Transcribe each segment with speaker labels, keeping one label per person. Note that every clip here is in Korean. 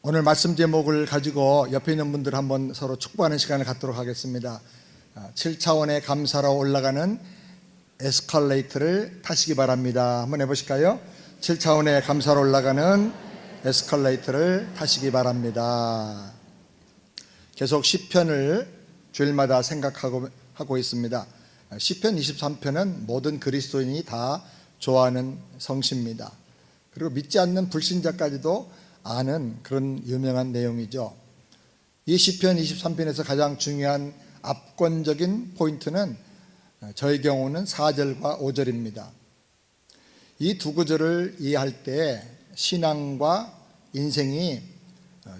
Speaker 1: 오늘 말씀 제목을 가지고 옆에 있는 분들 한번 서로 축복하는 시간을 갖도록 하겠습니다. 7차원의 감사로 올라가는 에스컬레이터를 타시기 바랍니다. 한번 해보실까요? 7차원의 감사로 올라가는 에스컬레이터를 타시기 바랍니다. 계속 시편을 주일마다 생각하고 있습니다. 시편 23편은 모든 그리스도인이 다 좋아하는 성시입니다. 그리고 믿지 않는 불신자까지도 아는 그런 유명한 내용이죠. 이 시편 23편에서 가장 중요한 압권적인 포인트는 저의 경우는 4절과 5절입니다. 이 두 구절을 이해할 때 신앙과 인생이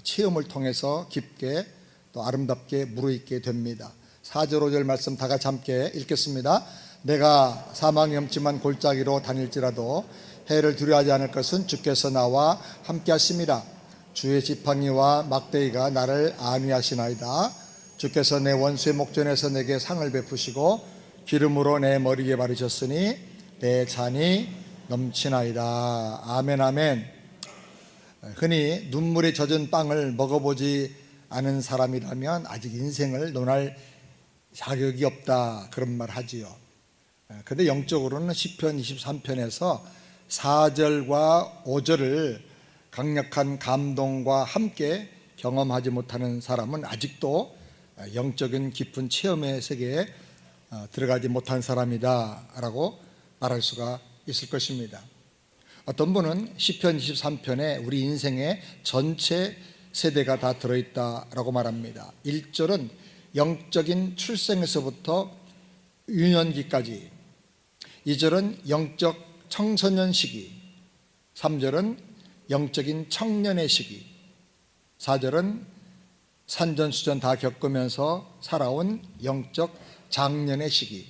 Speaker 1: 체험을 통해서 깊게 또 아름답게 무르익게 됩니다. 4절 5절 말씀 다 같이 함께 읽겠습니다. 내가 사망의 엄침한 골짜기로 다닐지라도 해를 두려워하지 않을 것은 주께서 나와 함께 하심이라. 주의 지팡이와 막대기가 나를 안위하시나이다. 주께서 내 원수의 목전에서 내게 상을 베푸시고 기름으로 내 머리에 바르셨으니 내 잔이 넘치나이다. 아멘 아멘. 흔히 눈물에 젖은 빵을 먹어보지 않은 사람이라면 아직 인생을 논할 자격이 없다, 그런 말 하지요. 그런데 영적으로는 시편 23편에서 4절과 5절을 강력한 감동과 함께 경험하지 못하는 사람은 아직도 영적인 깊은 체험의 세계에 들어가지 못한 사람이다 라고 말할 수가 있을 것입니다. 어떤 분은 시편 23편에 우리 인생의 전체 세대가 다 들어있다라고 말합니다. 1절은 영적인 출생에서부터 유년기까지, 2절은 영적 청소년 시기, 3절은 영적인 청년의 시기, 4절은 산전수전 다 겪으면서 살아온 영적 장년의 시기,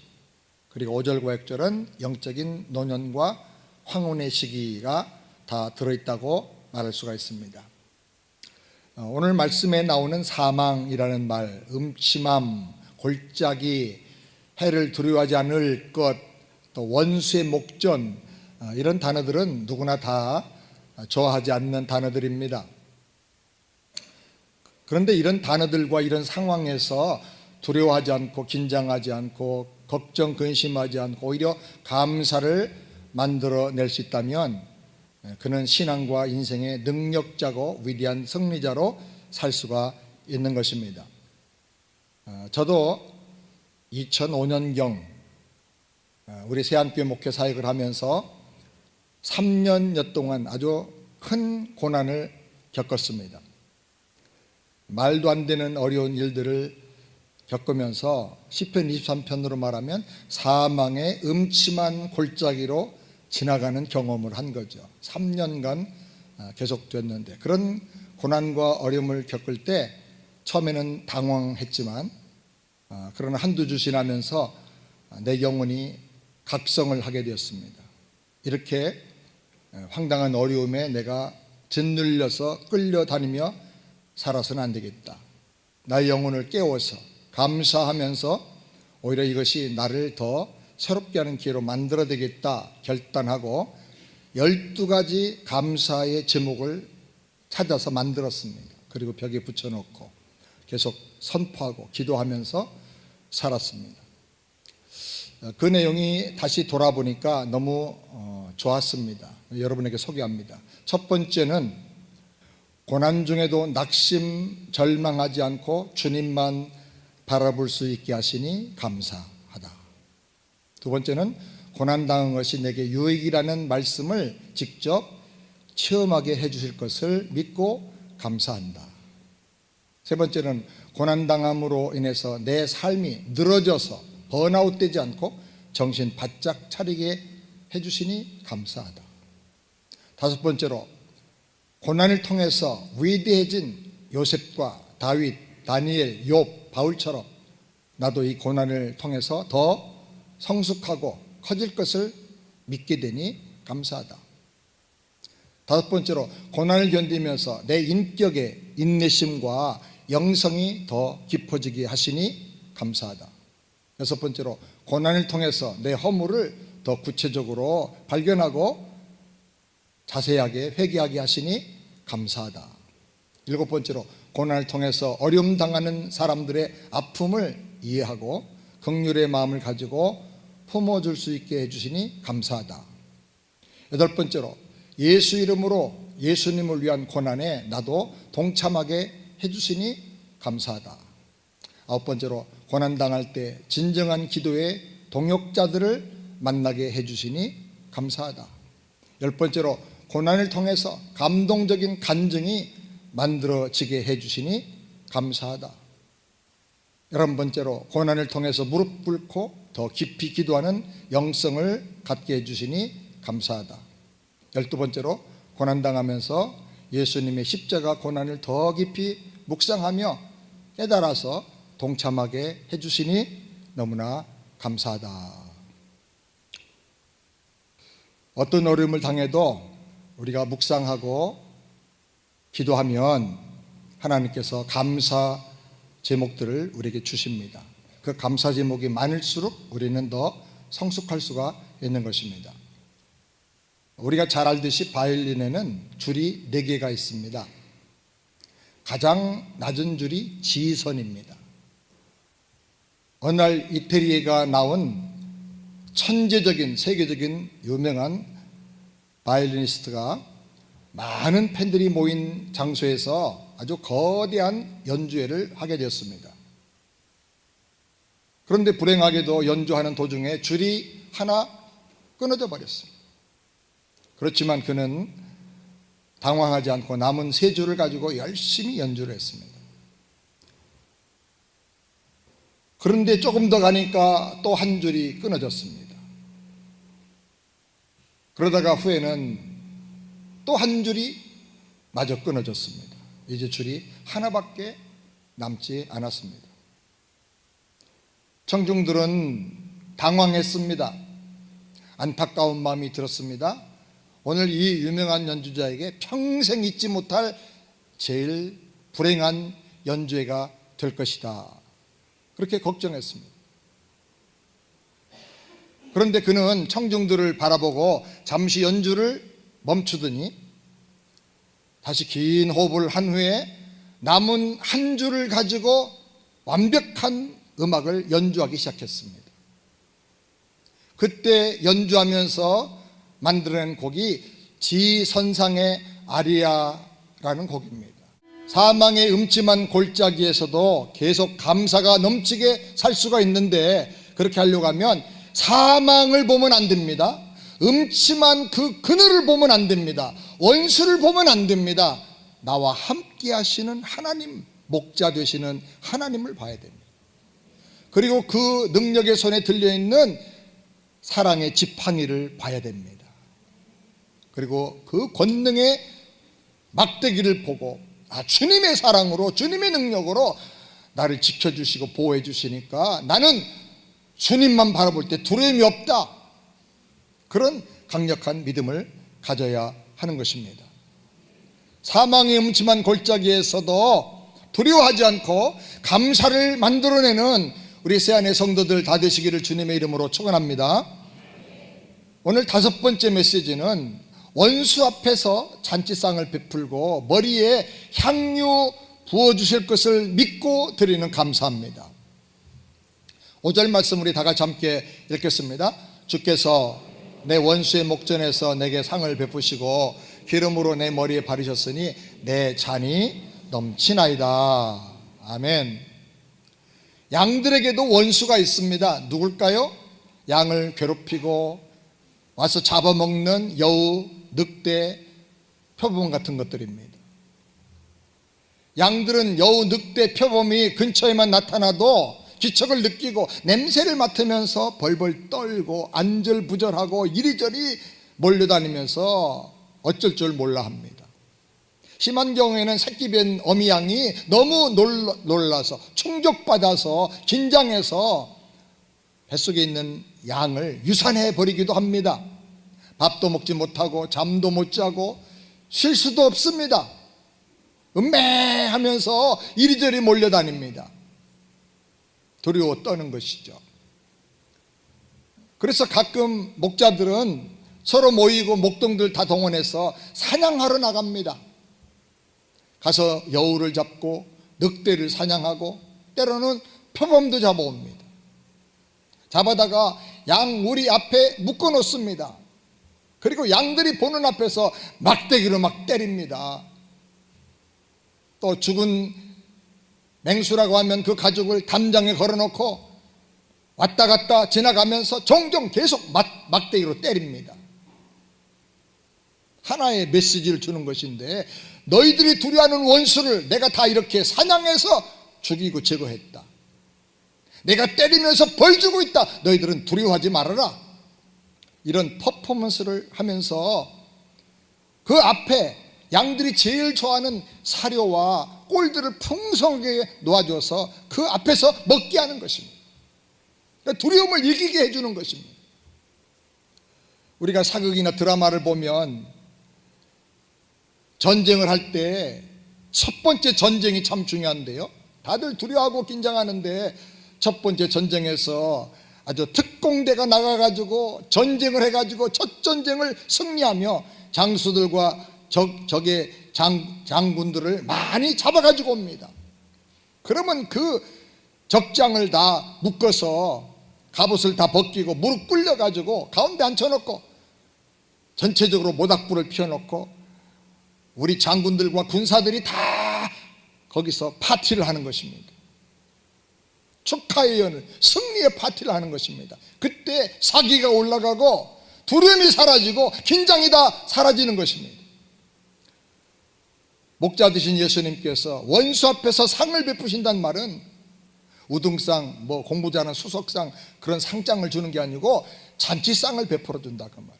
Speaker 1: 그리고 5절과 6절은 영적인 노년과 황혼의 시기가 다 들어있다고 말할 수가 있습니다. 오늘 말씀에 나오는 사망이라는 말, 음침함, 골짜기, 해를 두려워하지 않을 것, 또 원수의 목전, 이런 단어들은 누구나 다 좋아하지 않는 단어들입니다. 그런데 이런 단어들과 이런 상황에서 두려워하지 않고 긴장하지 않고 걱정 근심하지 않고 오히려 감사를 만들어낼 수 있다면 그는 신앙과 인생의 능력자고 위대한 승리자로 살 수가 있는 것입니다. 저도 2005년경 우리 새안교회 목회 사역을 하면서 3년여 동안 아주 큰 고난을 겪었습니다. 말도 안 되는 어려운 일들을 겪으면서 시편 23편으로 말하면 사망의 음침한 골짜기로 지나가는 경험을 한 거죠. 3년간 계속됐는데 그런 고난과 어려움을 겪을 때 처음에는 당황했지만 그러나 한두 주 지나면서 내 영혼이 각성을 하게 되었습니다. 이렇게 황당한 어려움에 내가 짓눌려서 끌려다니며 살아서는 안 되겠다. 나의 영혼을 깨워서 감사하면서 오히려 이것이 나를 더 새롭게 하는 기회로 만들어야 되겠다 결단하고 12가지 감사의 제목을 찾아서 만들었습니다. 그리고 벽에 붙여놓고 계속 선포하고 기도하면서 살았습니다. 그 내용이 다시 돌아보니까 너무 좋았습니다. 여러분에게 소개합니다. 첫 번째는 고난 중에도 낙심 절망하지 않고 주님만 바라볼 수 있게 하시니 감사하다. 두 번째는 고난당한 것이 내게 유익이라는 말씀을 직접 체험하게 해주실 것을 믿고 감사한다. 세 번째는 고난당함으로 인해서 내 삶이 늘어져서 번아웃되지 않고 정신 바짝 차리게 해주시니 감사하다. 다섯 번째로 고난을 통해서 위대해진 요셉과 다윗, 다니엘, 욥, 바울처럼 나도 이 고난을 통해서 더 성숙하고 커질 것을 믿게 되니 감사하다. 다섯 번째로 고난을 견디면서 내 인격의 인내심과 영성이 더 깊어지게 하시니 감사하다. 여섯 번째로 고난을 통해서 내 허물을 더 구체적으로 발견하고 자세하게 회개하게 하시니 감사하다. 7번째로 고난을 통해서 어려움 당하는 사람들의 아픔을 이해하고 긍휼의 마음을 가지고 품어줄 수 있게 해주시니 감사하다. 8번째로 예수 이름으로 예수님을 위한 고난에 나도 동참하게 해주시니 감사하다. 9번째로 고난당할 때 진정한 기도의 동역자들을 만나게 해주시니 감사하다. 10번째로 고난을 통해서 감동적인 간증이 만들어지게 해주시니 감사하다. 11번째로 고난을 통해서 무릎 꿇고 더 깊이 기도하는 영성을 갖게 해주시니 감사하다. 12번째로 고난당하면서 예수님의 십자가 고난을 더 깊이 묵상하며 깨달아서 동참하게 해주시니 너무나 감사하다. 어떤 어려움을 당해도 우리가 묵상하고 기도하면 하나님께서 감사 제목들을 우리에게 주십니다. 그 감사 제목이 많을수록 우리는 더 성숙할 수가 있는 것입니다. 우리가 잘 알듯이 바이올린에는 줄이 4개가 있습니다. 가장 낮은 줄이 G선입니다. 어느 날 이태리가 나온 천재적인 세계적인 유명한 바이올리니스트가 많은 팬들이 모인 장소에서 아주 거대한 연주회를 하게 되었습니다. 그런데 불행하게도 연주하는 도중에 줄이 하나 끊어져 버렸습니다. 그렇지만 그는 당황하지 않고 남은 3줄을 가지고 열심히 연주를 했습니다. 그런데 조금 더 가니까 또 한 줄이 끊어졌습니다. 그러다가 후에는 또 한 줄이 마저 끊어졌습니다. 이제 줄이 하나밖에 남지 않았습니다. 청중들은 당황했습니다. 안타까운 마음이 들었습니다. 오늘 이 유명한 연주자에게 평생 잊지 못할 제일 불행한 연주회가 될 것이다. 그렇게 걱정했습니다. 그런데 그는 청중들을 바라보고 잠시 연주를 멈추더니 다시 긴 호흡을 한 후에 남은 한 줄을 가지고 완벽한 음악을 연주하기 시작했습니다. 그때 연주하면서 만들어낸 곡이 지선상의 아리아라는 곡입니다. 사망의 음침한 골짜기에서도 계속 감사가 넘치게 살 수가 있는데 그렇게 하려고 하면 사망을 보면 안 됩니다. 음침한 그 그늘을 보면 안 됩니다. 원수를 보면 안 됩니다. 나와 함께 하시는 하나님, 목자 되시는 하나님을 봐야 됩니다. 그리고 그 능력의 손에 들려있는 사랑의 지팡이를 봐야 됩니다. 그리고 그 권능의 막대기를 보고 주님의 사랑으로 주님의 능력으로 나를 지켜주시고 보호해 주시니까 나는 주님만 바라볼 때 두려움이 없다. 그런 강력한 믿음을 가져야 하는 것입니다. 사망의 음침한 골짜기에서도 두려워하지 않고 감사를 만들어내는 우리 새안의 성도들 다 되시기를 주님의 이름으로 축원합니다. 오늘 5번째 메시지는 원수 앞에서 잔치상을 베풀고 머리에 향유 부어주실 것을 믿고 드리는 감사합니다. 5절 말씀 우리 다 같이 함께 읽겠습니다. 주께서 내 원수의 목전에서 내게 상을 베푸시고 기름으로 내 머리에 바르셨으니 내 잔이 넘치나이다. 아멘. 양들에게도 원수가 있습니다. 누굴까요? 양을 괴롭히고 와서 잡아먹는 여우, 늑대, 표범 같은 것들입니다. 양들은 여우, 늑대, 표범이 근처에만 나타나도 기척을 느끼고 냄새를 맡으면서 벌벌 떨고 안절부절하고 이리저리 몰려다니면서 어쩔 줄 몰라 합니다. 심한 경우에는 새끼 뵌 어미 양이 너무 놀라서 충격받아서 긴장해서 뱃속에 있는 양을 유산해 버리기도 합니다. 밥도 먹지 못하고 잠도 못 자고 쉴 수도 없습니다. 음매하면서 이리저리 몰려다닙니다. 두려워 떠는 것이죠. 그래서 가끔 목자들은 서로 모이고 목동들 다 동원해서 사냥하러 나갑니다. 가서 여우를 잡고 늑대를 사냥하고 때로는 표범도 잡아옵니다. 잡아다가 양 우리 앞에 묶어 놓습니다. 그리고 양들이 보는 앞에서 막대기로 막 때립니다. 또 죽은 맹수라고 하면 그 가죽을 담장에 걸어놓고 왔다 갔다 지나가면서 종종 계속 막대기로 때립니다. 하나의 메시지를 주는 것인데, 너희들이 두려워하는 원수를 내가 다 이렇게 사냥해서 죽이고 제거했다. 내가 때리면서 벌 주고 있다. 너희들은 두려워하지 말아라. 이런 퍼포먼스를 하면서 그 앞에 양들이 제일 좋아하는 사료와 꼴들을 풍성하게 놓아줘서 그 앞에서 먹게 하는 것입니다. 그러니까 두려움을 이기게 해주는 것입니다. 우리가 사극이나 드라마를 보면 전쟁을 할 때 첫 번째 전쟁이 참 중요한데요, 다들 두려워하고 긴장하는데 첫 번째 전쟁에서 아주 특공대가 나가가지고 전쟁을 해가지고 첫 전쟁을 승리하며 장수들과 적의 장군들을 많이 잡아가지고 옵니다. 그러면 그 적장을 다 묶어서 갑옷을 다 벗기고 무릎 꿇려가지고 가운데 앉혀놓고 전체적으로 모닥불을 피워놓고 우리 장군들과 군사들이 다 거기서 파티를 하는 것입니다. 축하의 연을, 승리의 파티를 하는 것입니다. 그때 사기가 올라가고 두려움이 사라지고 긴장이 다 사라지는 것입니다. 목자 되신 예수님께서 원수 앞에서 상을 베푸신다는 말은 우등상, 공부 잘하는 수석상, 그런 상장을 주는 게 아니고 잔치상을 베풀어 준다 그 말이에요.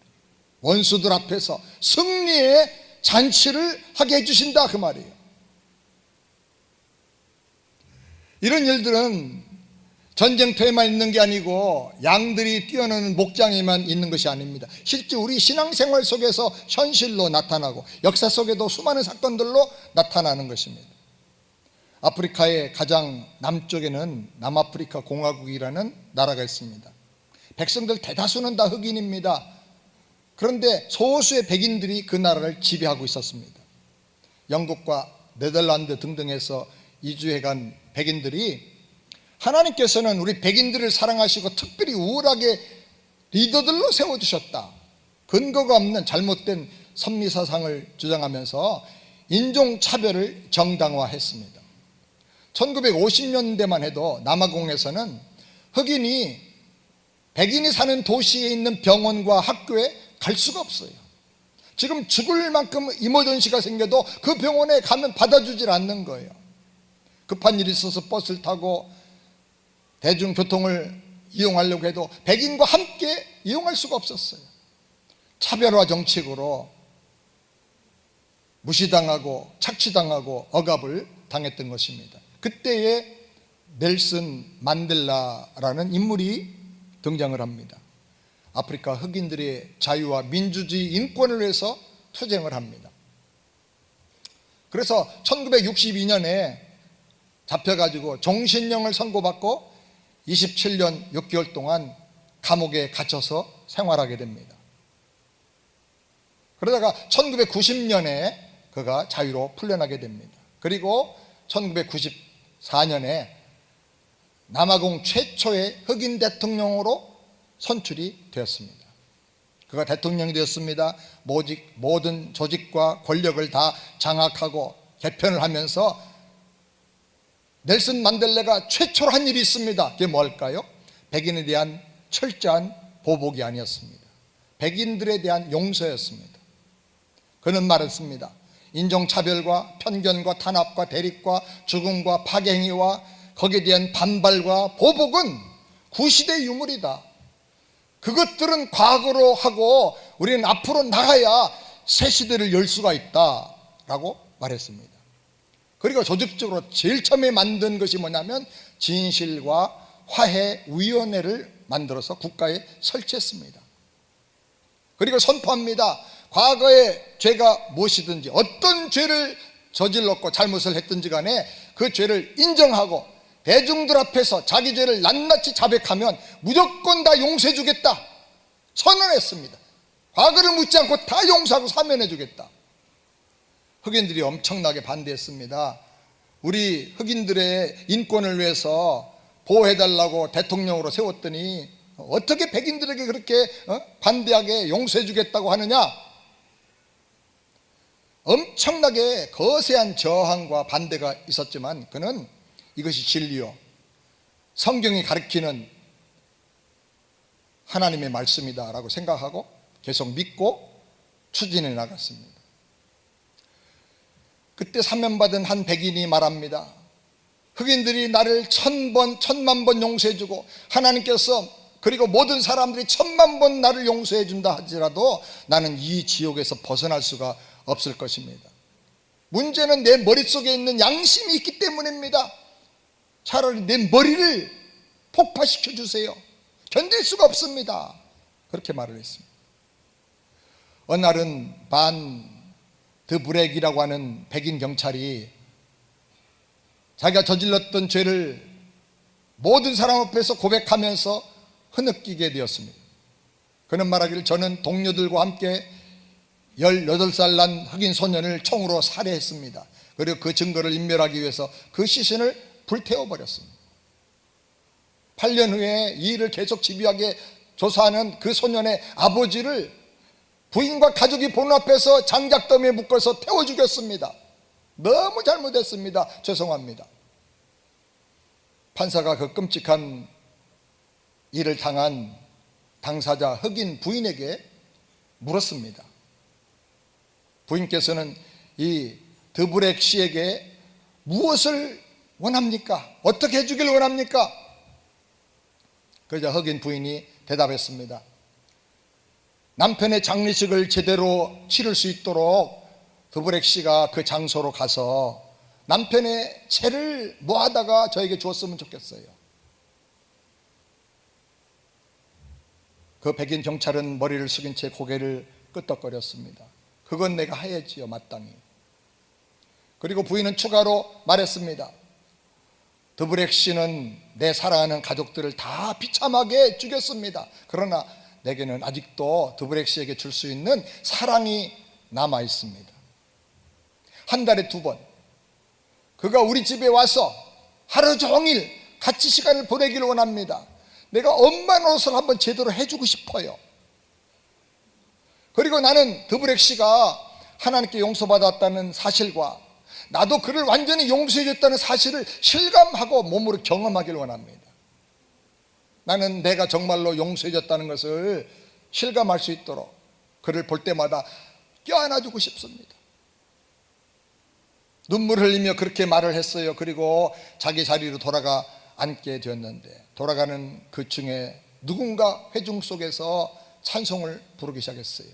Speaker 1: 원수들 앞에서 승리의 잔치를 하게 해주신다 그 말이에요. 이런 일들은 전쟁터에만 있는 게 아니고 양들이 뛰어노는 목장에만 있는 것이 아닙니다. 실제 우리 신앙생활 속에서 현실로 나타나고 역사 속에도 수많은 사건들로 나타나는 것입니다. 아프리카의 가장 남쪽에는 남아프리카 공화국이라는 나라가 있습니다. 백성들 대다수는 다 흑인입니다. 그런데 소수의 백인들이 그 나라를 지배하고 있었습니다. 영국과 네덜란드 등등에서 이주해간 백인들이 하나님께서는 우리 백인들을 사랑하시고 특별히 우월하게 리더들로 세워주셨다, 근거가 없는 잘못된 선미사상을 주장하면서 인종차별을 정당화했습니다. 1950년대만 해도 남아공에서는 흑인이 백인이 사는 도시에 있는 병원과 학교에 갈 수가 없어요. 지금 죽을 만큼 이머전시가 생겨도 그 병원에 가면 받아주질 않는 거예요. 급한 일이 있어서 버스를 타고 대중교통을 이용하려고 해도 백인과 함께 이용할 수가 없었어요. 차별화 정책으로 무시당하고 착취당하고 억압을 당했던 것입니다. 그때에 넬슨 만델라라는 인물이 등장을 합니다. 아프리카 흑인들의 자유와 민주주의 인권을 위해서 투쟁을 합니다. 그래서 1962년에 잡혀가지고 종신형을 선고받고 27년 6개월 동안 감옥에 갇혀서 생활하게 됩니다. 그러다가 1990년에 그가 자유로 풀려나게 됩니다. 그리고 1994년에 남아공 최초의 흑인 대통령으로 선출이 되었습니다. 그가 대통령이 되었습니다. 모든 조직과 권력을 다 장악하고 개편을 하면서 넬슨 만델라가 최초로 한 일이 있습니다. 그게 뭘까요? 백인에 대한 철저한 보복이 아니었습니다. 백인들에 대한 용서였습니다. 그는 말했습니다. 인종차별과 편견과 탄압과 대립과 죽음과 파괴행위와 거기에 대한 반발과 보복은 구시대의 유물이다. 그것들은 과거로 하고 우리는 앞으로 나가야 새 시대를 열 수가 있다라고 말했습니다. 그리고 조직적으로 제일 처음에 만든 것이 뭐냐면 진실과 화해위원회를 만들어서 국가에 설치했습니다. 그리고 선포합니다. 과거에 죄가 무엇이든지 어떤 죄를 저질렀고 잘못을 했든지 간에 그 죄를 인정하고 대중들 앞에서 자기 죄를 낱낱이 자백하면 무조건 다 용서해 주겠다 선언했습니다. 과거를 묻지 않고 다 용서하고 사면해 주겠다. 흑인들이 엄청나게 반대했습니다. 우리 흑인들의 인권을 위해서 보호해달라고 대통령으로 세웠더니 어떻게 백인들에게 그렇게 반대하게 용서해 주겠다고 하느냐. 엄청나게 거세한 저항과 반대가 있었지만 그는 이것이 진리요, 성경이 가르치는 하나님의 말씀이다 라고 생각하고 계속 믿고 추진해 나갔습니다. 그때 사면받은 한 백인이 말합니다. 흑인들이 나를 1000번 1000만 번 용서해 주고 하나님께서 그리고 모든 사람들이 1000만 번 나를 용서해 준다 하더라도 나는 이 지옥에서 벗어날 수가 없을 것입니다. 문제는 내 머릿속에 있는 양심이 있기 때문입니다. 차라리 내 머리를 폭파시켜 주세요. 견딜 수가 없습니다. 그렇게 말을 했습니다. 어느 날은 반 드브렉이라고 하는 백인 경찰이 자기가 저질렀던 죄를 모든 사람 앞에서 고백하면서 흐느끼게 되었습니다. 그는 말하기를 저는 동료들과 함께 18살 난 흑인 소년을 총으로 살해했습니다. 그리고 그 증거를 인멸하기 위해서 그 시신을 불태워버렸습니다. 8년 후에 이 일을 계속 집요하게 조사하는 그 소년의 아버지를 부인과 가족이 보는 앞에서 장작더미에 묶어서 태워 죽였습니다. 너무 잘못했습니다. 죄송합니다. 판사가 그 끔찍한 일을 당한 당사자 흑인 부인에게 물었습니다. 부인께서는 이 드브렉 씨에게 무엇을 원합니까? 어떻게 해주길 원합니까? 그러자 흑인 부인이 대답했습니다. 남편의 장례식을 제대로 치를 수 있도록 드브렉 씨가 그 장소로 가서 남편의 채를 모아다가 저에게 주었으면 좋겠어요. 그 백인 경찰은 머리를 숙인 채 고개를 끄덕거렸습니다. 그건 내가 해야지요, 마땅히. 그리고 부인은 추가로 말했습니다. 드브렉 씨는 내 사랑하는 가족들을 다 비참하게 죽였습니다. 그러나 내게는 아직도 드브렉 씨에게 줄 수 있는 사랑이 남아 있습니다. 한 달에 2번 그가 우리 집에 와서 하루 종일 같이 시간을 보내기를 원합니다. 내가 엄마 노릇을 한번 제대로 해주고 싶어요. 그리고 나는 드브렉 씨가 하나님께 용서받았다는 사실과 나도 그를 완전히 용서해줬다는 사실을 실감하고 몸으로 경험하기를 원합니다. 나는 내가 정말로 용서해줬다는 것을 실감할 수 있도록 그를 볼 때마다 껴안아주고 싶습니다. 눈물 흘리며 그렇게 말을 했어요. 그리고 자기 자리로 돌아가 앉게 되었는데 돌아가는 그 중에 누군가 회중 속에서 찬송을 부르기 시작했어요.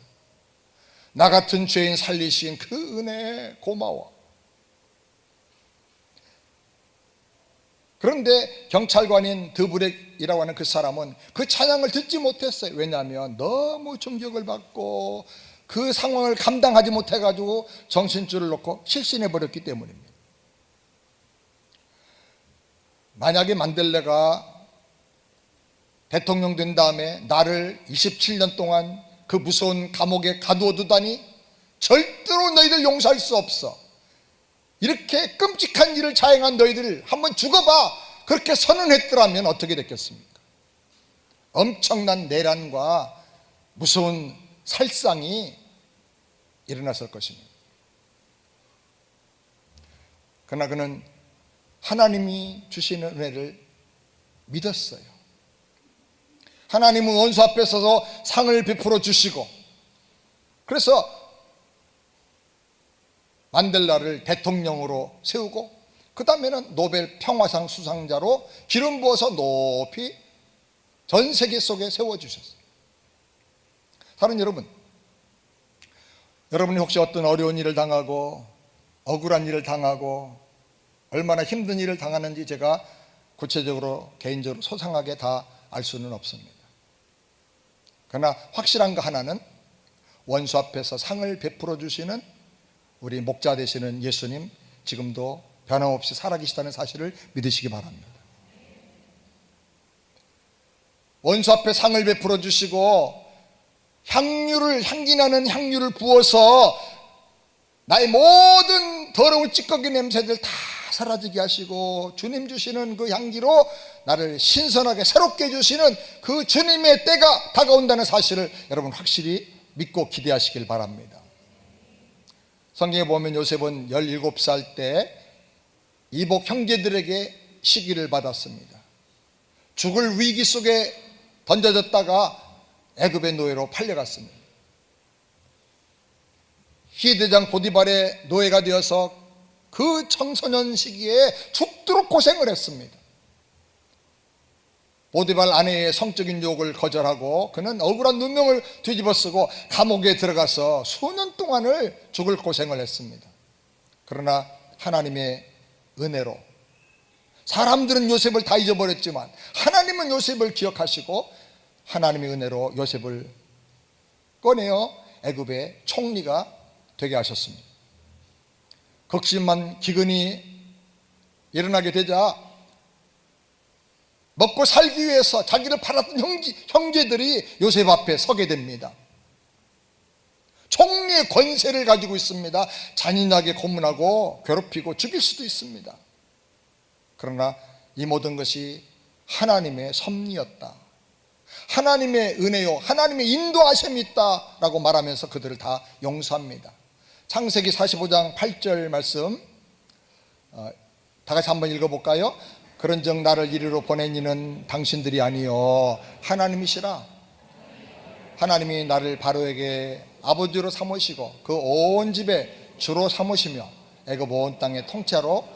Speaker 1: 나 같은 죄인 살리신 그 은혜 고마워. 그런데 경찰관인 드브렉이라고 하는 그 사람은 그 찬양을 듣지 못했어요. 왜냐하면 너무 충격을 받고 그 상황을 감당하지 못해가지고 정신줄을 놓고 실신해버렸기 때문입니다. 만약에 만델라가 대통령 된 다음에 나를 27년 동안 그 무서운 감옥에 가두어 두다니 절대로 너희들 용서할 수 없어. 이렇게 끔찍한 일을 자행한 너희들 한번 죽어봐. 그렇게 선언했더라면 어떻게 됐겠습니까? 엄청난 내란과 무서운 살상이 일어났을 것입니다. 그러나 그는 하나님이 주시는 은혜를 믿었어요. 하나님은 원수 앞에 서서 상을 베풀어 주시고 그래서 만델라를 대통령으로 세우고 그 다음에는 노벨 평화상 수상자로 기름 부어서 높이 전 세계 속에 세워주셨어요. 사랑하는 여러분, 여러분이 혹시 어떤 어려운 일을 당하고 억울한 일을 당하고 얼마나 힘든 일을 당하는지 제가 구체적으로 개인적으로 소상하게 다 알 수는 없습니다. 그러나 확실한 거 하나는 원수 앞에서 상을 베풀어 주시는 우리 목자 되시는 예수님 지금도 변함없이 살아계시다는 사실을 믿으시기 바랍니다. 원수 앞에 상을 베풀어 주시고 향기나는 향유를 부어서 나의 모든 더러운 찌꺼기 냄새들 다 사라지게 하시고 주님 주시는 그 향기로 나를 신선하게 새롭게 해주시는 그 주님의 때가 다가온다는 사실을 여러분 확실히 믿고 기대하시길 바랍니다. 성경에 보면 요셉은 17살 때 이복 형제들에게 시기를 받았습니다. 죽을 위기 속에 던져졌다가 애굽의 노예로 팔려갔습니다. 히데장 보디발의 노예가 되어서 그 청소년 시기에 죽도록 고생을 했습니다. 보디발 아내의 성적인 유혹을 거절하고 그는 억울한 누명을 뒤집어쓰고 감옥에 들어가서 수년 동안을 죽을 고생을 했습니다. 그러나 하나님의 은혜로, 사람들은 요셉을 다 잊어버렸지만 하나님은 요셉을 기억하시고 하나님의 은혜로 요셉을 꺼내어 애굽의 총리가 되게 하셨습니다. 극심한 기근이 일어나게 되자 먹고 살기 위해서 자기를 팔았던 형제들이 요셉 앞에 서게 됩니다. 총리의 권세를 가지고 있습니다. 잔인하게 고문하고 괴롭히고 죽일 수도 있습니다. 그러나 이 모든 것이 하나님의 섭리였다, 하나님의 은혜요, 하나님의 인도하심이 있다라고 말하면서 그들을 다 용서합니다. 창세기 45장 8절 말씀 다 같이 한번 읽어볼까요? 그런즉 나를 이리로 보낸 이는 당신들이 아니요 하나님이시라. 하나님이 나를 바로에게 아버지로 삼으시고 그 온 집에 주로 삼으시며 애굽 온 땅의 통치자로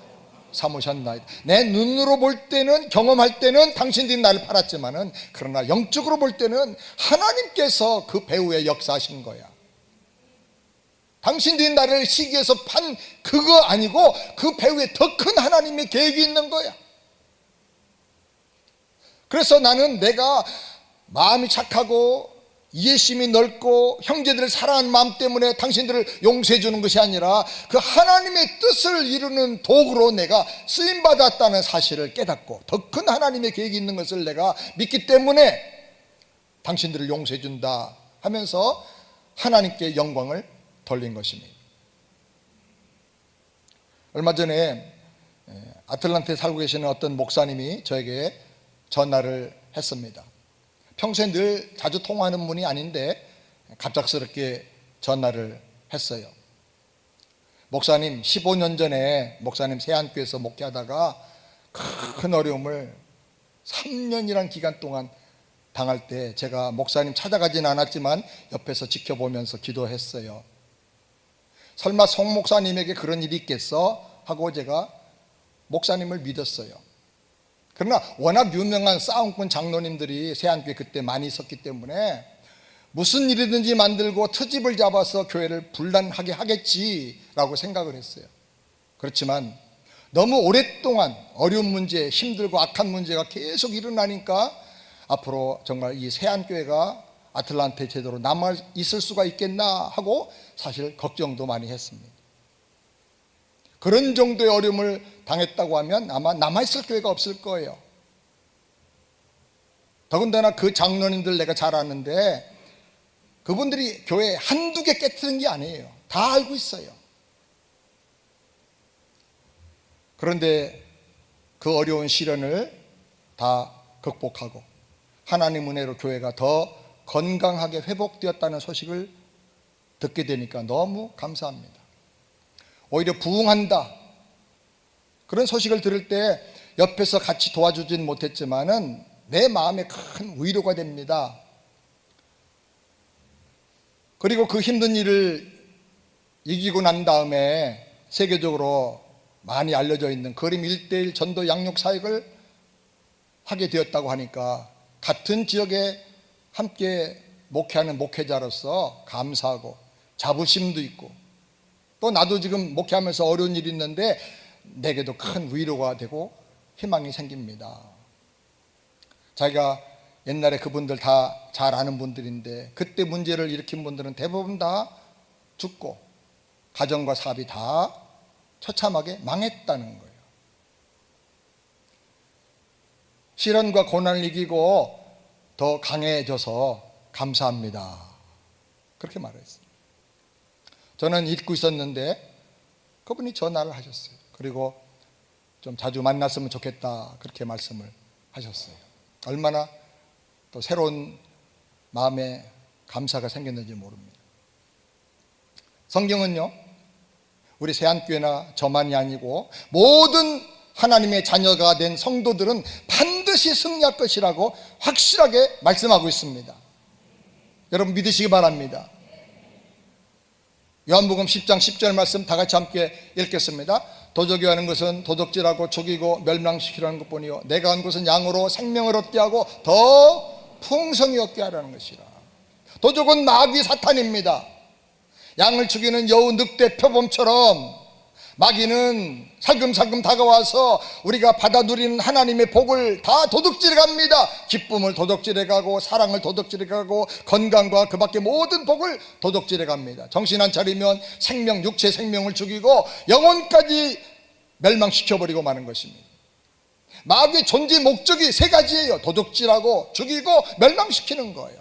Speaker 1: 삼으셨나이다. 내 눈으로 볼 때는, 경험할 때는 당신들이 나를 팔았지만은 그러나 영적으로 볼 때는 하나님께서 그 배후에 역사하신 거야. 당신들이 나를 시기해서 판 그거 아니고 그 배후에 더 큰 하나님의 계획이 있는 거야. 그래서 나는 내가 마음이 착하고 이해심이 넓고 형제들을 사랑하는 마음 때문에 당신들을 용서해 주는 것이 아니라 그 하나님의 뜻을 이루는 도구로 내가 쓰임받았다는 사실을 깨닫고 더 큰 하나님의 계획이 있는 것을 내가 믿기 때문에 당신들을 용서해 준다 하면서 하나님께 영광을 돌린 것입니다. 얼마 전에 아틀란타에 살고 계시는 어떤 목사님이 저에게 전화를 했습니다. 평소에 늘 자주 통화하는 분이 아닌데 갑작스럽게 전화를 했어요. 목사님, 15년 전에 목사님 세안교회에서 목회하다가 큰 어려움을 3년이란 기간 동안 당할 때 제가 목사님 찾아가진 않았지만 옆에서 지켜보면서 기도했어요. 설마 송 목사님에게 그런 일이 있겠어? 하고 제가 목사님을 믿었어요. 그러나 워낙 유명한 싸움꾼 장로님들이 세안교회 그때 많이 있었기 때문에 무슨 일이든지 만들고 트집을 잡아서 교회를 분란하게 하겠지라고 생각을 했어요. 그렇지만 너무 오랫동안 어려운 문제, 힘들고 악한 문제가 계속 일어나니까 앞으로 정말 이 세안교회가 아틀란타에 제대로 남아있을 수가 있겠나 하고 사실 걱정도 많이 했습니다. 그런 정도의 어려움을 당했다고 하면 아마 남아있을 교회가 없을 거예요. 더군다나 그 장로님들 내가 잘 아는데 그분들이 교회 한두 개 깨트린 게 아니에요. 다 알고 있어요. 그런데 그 어려운 시련을 다 극복하고 하나님 은혜로 교회가 더 건강하게 회복되었다는 소식을 듣게 되니까 너무 감사합니다. 오히려 부흥한다 그런 소식을 들을 때 옆에서 같이 도와주진 못했지만은 내 마음에 큰 위로가 됩니다. 그리고 그 힘든 일을 이기고 난 다음에 세계적으로 많이 알려져 있는 그림 1:1 전도 양육 사역을 하게 되었다고 하니까 같은 지역에 함께 목회하는 목회자로서 감사하고 자부심도 있고 또 나도 지금 목회하면서 어려운 일이 있는데 내게도 큰 위로가 되고 희망이 생깁니다. 자기가 옛날에 그분들 다 잘 아는 분들인데 그때 문제를 일으킨 분들은 대부분 다 죽고 가정과 사업이 다 처참하게 망했다는 거예요. 시련과 고난을 이기고 더 강해져서 감사합니다. 그렇게 말했어요. 저는 잊고 있었는데 그분이 전화를 하셨어요. 그리고 좀 자주 만났으면 좋겠다 그렇게 말씀을 하셨어요. 얼마나 또 새로운 마음에 감사가 생겼는지 모릅니다. 성경은요, 우리 세안교회나 저만이 아니고 모든 하나님의 자녀가 된 성도들은 반드시 승리할 것이라고 확실하게 말씀하고 있습니다. 여러분 믿으시기 바랍니다. 요한복음 10장 10절 말씀 다 같이 함께 읽겠습니다. 도적이 하는 것은 도둑질하고 죽이고 멸망시키라는 것뿐이요 내가 온 것은 양으로 생명을 얻게 하고 더 풍성히 얻게 하라는 것이라. 도적은 마귀 사탄입니다. 양을 죽이는 여우 늑대 표범처럼 마귀는 살금살금 다가와서 우리가 받아 누리는 하나님의 복을 다 도둑질해 갑니다. 기쁨을 도둑질해 가고 사랑을 도둑질해 가고 건강과 그 밖에 모든 복을 도둑질해 갑니다. 정신 안 차리면 생명, 육체 생명을 죽이고 영혼까지 멸망시켜버리고 마는 것입니다. 마귀의 존재 목적이 세 가지예요. 도둑질하고 죽이고 멸망시키는 거예요.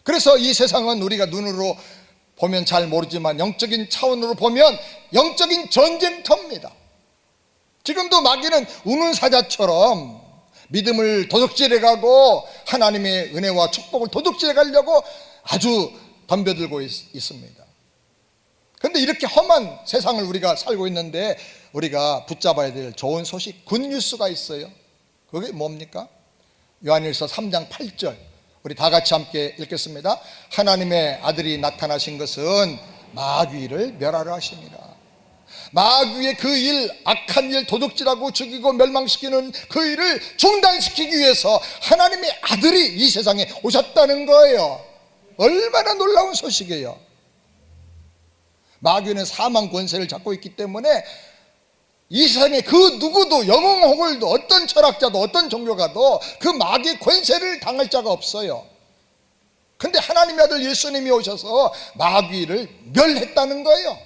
Speaker 1: 그래서 이 세상은 우리가 눈으로 보면 잘 모르지만 영적인 차원으로 보면 영적인 전쟁터입니다. 지금도 마귀는 우는 사자처럼 믿음을 도둑질해 가고 하나님의 은혜와 축복을 도둑질해 가려고 아주 덤벼들고 있습니다. 그런데 이렇게 험한 세상을 우리가 살고 있는데 우리가 붙잡아야 될 좋은 소식, 굿뉴스가 있어요. 그게 뭡니까? 요한일서 3장 8절 우리 다 같이 함께 읽겠습니다. 하나님의 아들이 나타나신 것은 마귀를 멸하려 하십니다. 마귀의 그 일, 악한 일, 도둑질하고 죽이고 멸망시키는 그 일을 중단시키기 위해서 하나님의 아들이 이 세상에 오셨다는 거예요. 얼마나 놀라운 소식이에요. 마귀는 사망 권세를 잡고 있기 때문에 이 세상에 그 누구도, 영웅호걸도, 어떤 철학자도, 어떤 종교가도 그 마귀의 권세를 당할 자가 없어요. 근데 하나님의 아들 예수님이 오셔서 마귀를 멸했다는 거예요.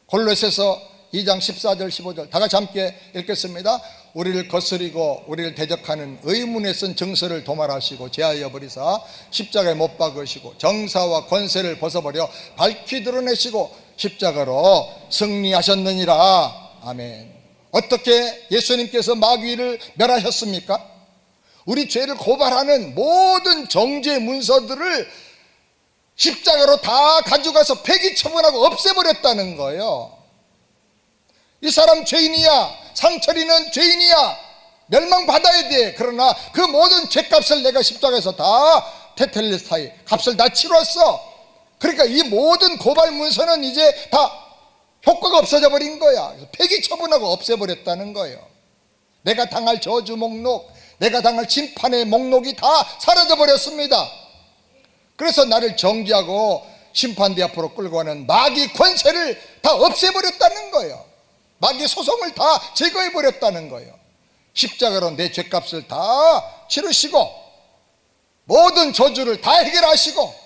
Speaker 1: 골로새서 2장 14절 15절 다 같이 함께 읽겠습니다. 우리를 거스리고 우리를 대적하는 의문에 쓴 정서를 도말하시고 제하여 버리사 십자가에 못 박으시고 정사와 권세를 벗어버려 밝히 드러내시고 십자가로 승리하셨느니라. 아멘. 어떻게 예수님께서 마귀를 멸하셨습니까? 우리 죄를 고발하는 모든 정죄 문서들을 십자가로 다 가져가서 폐기 처분하고 없애버렸다는 거예요. 이 사람 죄인이야, 상처리는 죄인이야, 멸망받아야 돼. 그러나 그 모든 죄값을 내가 십자가에서 다 테텔레스타이 값을 다 치렀어. 그러니까 이 모든 고발 문서는 이제 다 효과가 없어져 버린 거야. 폐기 처분하고 없애버렸다는 거예요. 내가 당할 저주 목록, 내가 당할 심판의 목록이 다 사라져 버렸습니다. 그래서 나를 정죄하고 심판대 앞으로 끌고 가는 마귀 권세를 다 없애버렸다는 거예요. 마귀 소송을 다 제거해버렸다는 거예요. 십자가로 내 죄값을 다 치르시고 모든 저주를 다 해결하시고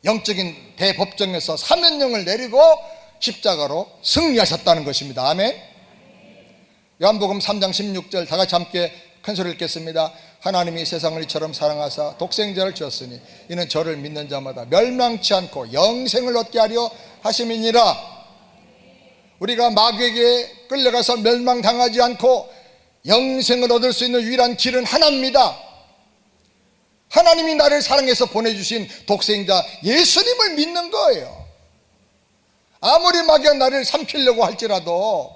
Speaker 1: 영적인 대법정에서 사면령을 내리고 십자가로 승리하셨다는 것입니다. 아멘. 요한복음 3장 16절 다 같이 함께 큰 소리 읽겠습니다. 하나님이 세상을 이처럼 사랑하사 독생자를 주었으니 이는 저를 믿는 자마다 멸망치 않고 영생을 얻게 하려 하심이니라. 우리가 마귀에게 끌려가서 멸망당하지 않고 영생을 얻을 수 있는 유일한 길은 하나입니다. 하나님이 나를 사랑해서 보내주신 독생자 예수님을 믿는 거예요. 아무리 마귀가 나를 삼키려고 할지라도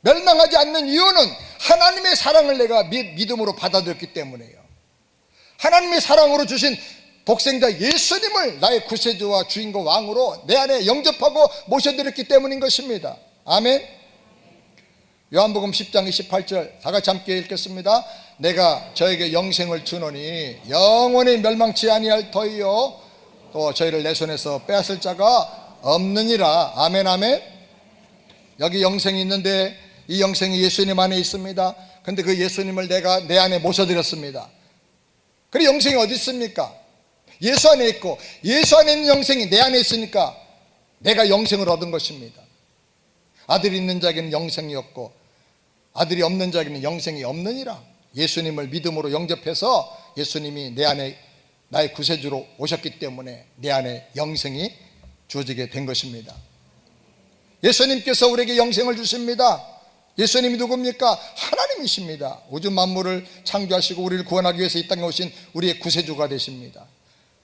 Speaker 1: 멸망하지 않는 이유는 하나님의 사랑을 내가 믿음으로 받아들였기 때문이에요. 하나님의 사랑으로 주신 독생자 예수님을 나의 구세주와 주인공 왕으로 내 안에 영접하고 모셔드렸기 때문인 것입니다. 아멘. 요한복음 10장 28절 다 같이 함께 읽겠습니다. 내가 저에게 영생을 주노니 영원히 멸망치 아니할 터이요 또 저희를 내 손에서 빼앗을 자가 없느니라. 아멘. 아멘. 여기 영생이 있는데 이 영생이 예수님 안에 있습니다. 근데 그 예수님을 내가 내 안에 모셔드렸습니다. 그리고 영생이 어디 있습니까? 예수 안에 있고 예수 안에 있는 영생이 내 안에 있으니까 내가 영생을 얻은 것입니다. 아들이 있는 자에게는 영생이 없고 아들이 없는 자에게는 영생이 없느니라. 예수님을 믿음으로 영접해서 예수님이 내 안에 나의 구세주로 오셨기 때문에 내 안에 영생이 주어지게 된 것입니다. 예수님께서 우리에게 영생을 주십니다. 예수님이 누굽니까? 하나님이십니다. 우주 만물을 창조하시고 우리를 구원하기 위해서 이 땅에 오신 우리의 구세주가 되십니다.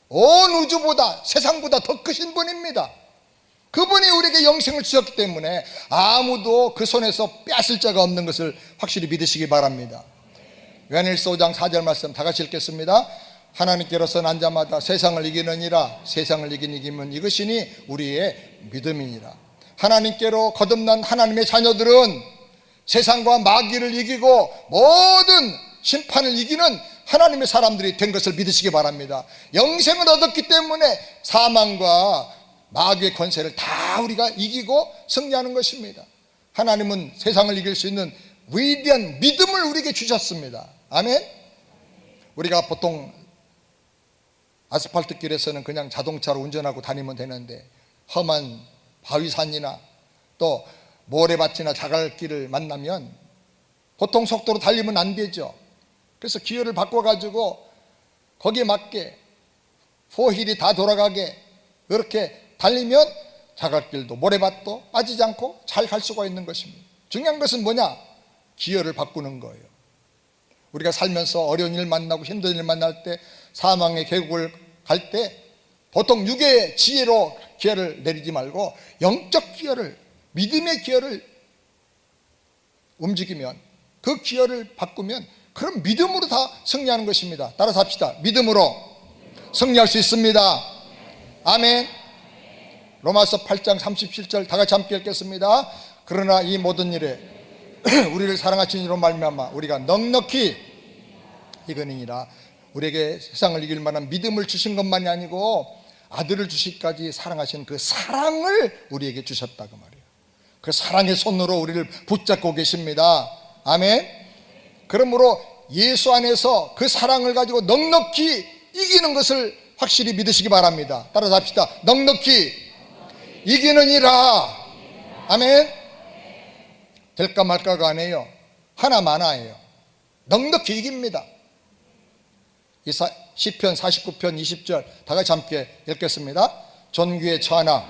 Speaker 1: 온 우주보다, 세상보다 더 크신 분입니다. 그분이 우리에게 영생을 주셨기 때문에 아무도 그 손에서 빼앗을 자가 없는 것을 확실히 믿으시기 바랍니다. 요한일서 5장 4절 말씀 다 같이 읽겠습니다. 하나님께로서 난 자마다 세상을 이기느니라. 세상을 이기면 이것이니 우리의 믿음이니라. 하나님께로 거듭난 하나님의 자녀들은 세상과 마귀를 이기고 모든 심판을 이기는 하나님의 사람들이 된 것을 믿으시기 바랍니다. 영생을 얻었기 때문에 사망과 마귀의 권세를 다 우리가 이기고 승리하는 것입니다. 하나님은 세상을 이길 수 있는 위대한 믿음을 우리에게 주셨습니다. 아멘. 우리가 보통 아스팔트 길에서는 그냥 자동차로 운전하고 다니면 되는데 험한 바위산이나 또 모래밭이나 자갈길을 만나면 보통 속도로 달리면 안 되죠. 그래서 기어를 바꿔가지고 거기에 맞게 포힐이 다 돌아가게 이렇게 달리면 자갈길도 모래밭도 빠지지 않고 잘 갈 수가 있는 것입니다. 중요한 것은 뭐냐? 기어를 바꾸는 거예요. 우리가 살면서 어려운 일 만나고 힘든 일 만날 때 사망의 계곡을 갈 때 보통 육의 지혜로 기어를 내리지 말고 영적 기어를, 믿음의 기어를 움직이면, 그 기어를 바꾸면 그럼 믿음으로 다 승리하는 것입니다. 따라서 합시다. 믿음으로 승리할 수 있습니다. 아멘. 로마서 8장 37절 다 같이 함께 읽겠습니다. 그러나 이 모든 일에 우리를 사랑하신 이로 말미암아 우리가 넉넉히 이거니라. 우리에게 세상을 이길 만한 믿음을 주신 것만이 아니고 아들을 주시기까지 사랑하신 그 사랑을 우리에게 주셨다고 말이에요. 그 사랑의 손으로 우리를 붙잡고 계십니다. 아멘. 그러므로 예수 안에서 그 사랑을 가지고 넉넉히 이기는 것을 확실히 믿으시기 바랍니다. 따라서 합시다. 넉넉히 이기느니라. 아멘. 될까 말까가 아니에요. 하나만아예요. 넉넉히 이깁니다. 시편 49편 20절 다 같이 함께 읽겠습니다. 존귀에 처하나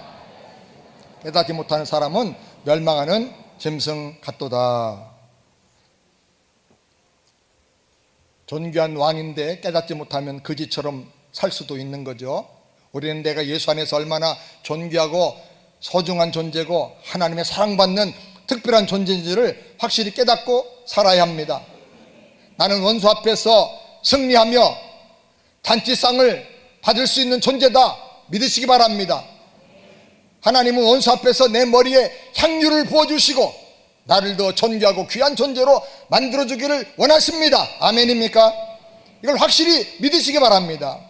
Speaker 1: 깨닫지 못하는 사람은 멸망하는 짐승 같도다. 존귀한 왕인데 깨닫지 못하면 거지처럼 살 수도 있는 거죠. 우리는 내가 예수 안에서 얼마나 존귀하고 소중한 존재고 하나님의 사랑받는 특별한 존재인지를 확실히 깨닫고 살아야 합니다. 나는 원수 앞에서 승리하며 잔치상을 받을 수 있는 존재다 믿으시기 바랍니다. 하나님은 원수 앞에서 내 머리에 향유를 부어주시고 나를 더 존귀하고 귀한 존재로 만들어주기를 원하십니다. 아멘입니까? 이걸 확실히 믿으시기 바랍니다.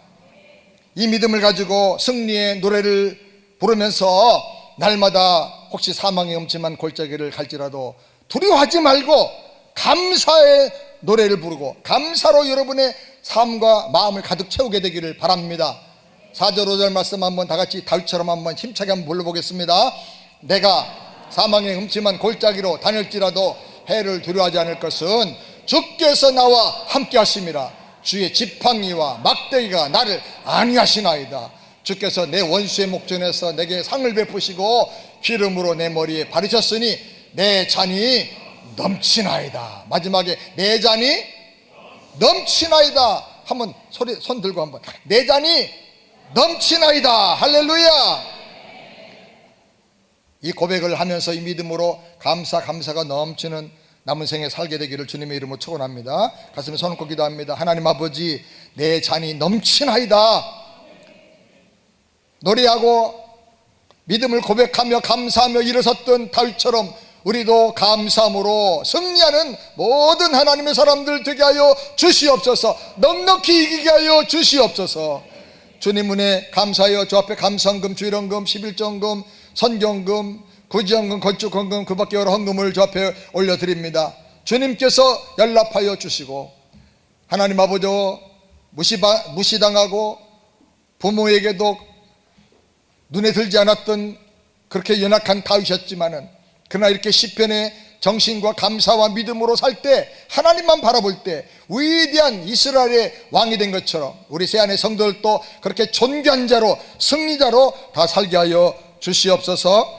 Speaker 1: 이 믿음을 가지고 승리의 노래를 부르면서 날마다 혹시 사망의 음침한 골짜기를 갈지라도 두려워하지 말고 감사의 노래를 부르고 감사로 여러분의 삶과 마음을 가득 채우게 되기를 바랍니다. 4절 5절 말씀 한번 다 같이 다윗처럼 한번 힘차게 한번 불러보겠습니다. 내가 사망의 음침한 골짜기로 다닐지라도 해를 두려워하지 않을 것은 주께서 나와 함께 하심이라. 주의 지팡이와 막대기가 나를 안위하시나이다. 주께서 내 원수의 목전에서 내게 상을 베푸시고 기름으로 내 머리에 바르셨으니 내 잔이 넘치나이다. 마지막에 내 잔이 넘치나이다. 한번 손 들고 한번 내 잔이 넘치나이다. 할렐루야. 이 고백을 하면서 이 믿음으로 감사가 넘치는 남은 생에 살게 되기를 주님의 이름으로 축원합니다. 가슴에 손을 얹고 기도합니다. 하나님 아버지, 내 잔이 넘치나이다. 노래하고 믿음을 고백하며 감사하며 일어섰던 다윗처럼 우리도 감사함으로 승리하는 모든 하나님의 사람들 되게 하여 주시옵소서. 넉넉히 이기게 하여 주시옵소서. 주님 은혜 감사하여 주 앞에 감사헌금, 주일헌금, 11조헌금, 선경금, 구지헌금, 건축헌금, 그 밖에 여러 헌금을 주 앞에 올려드립니다. 주님께서 연락하여 주시고 하나님 아버지 무시당하고 부모에게도 눈에 들지 않았던 그렇게 연약한 다윗이었지만은 그러나 이렇게 시편의 정신과 감사와 믿음으로 살 때 하나님만 바라볼 때 위대한 이스라엘의 왕이 된 것처럼 우리 새 안의 성도들도 그렇게 존귀한 자로 승리자로 다 살게 하여 주시옵소서.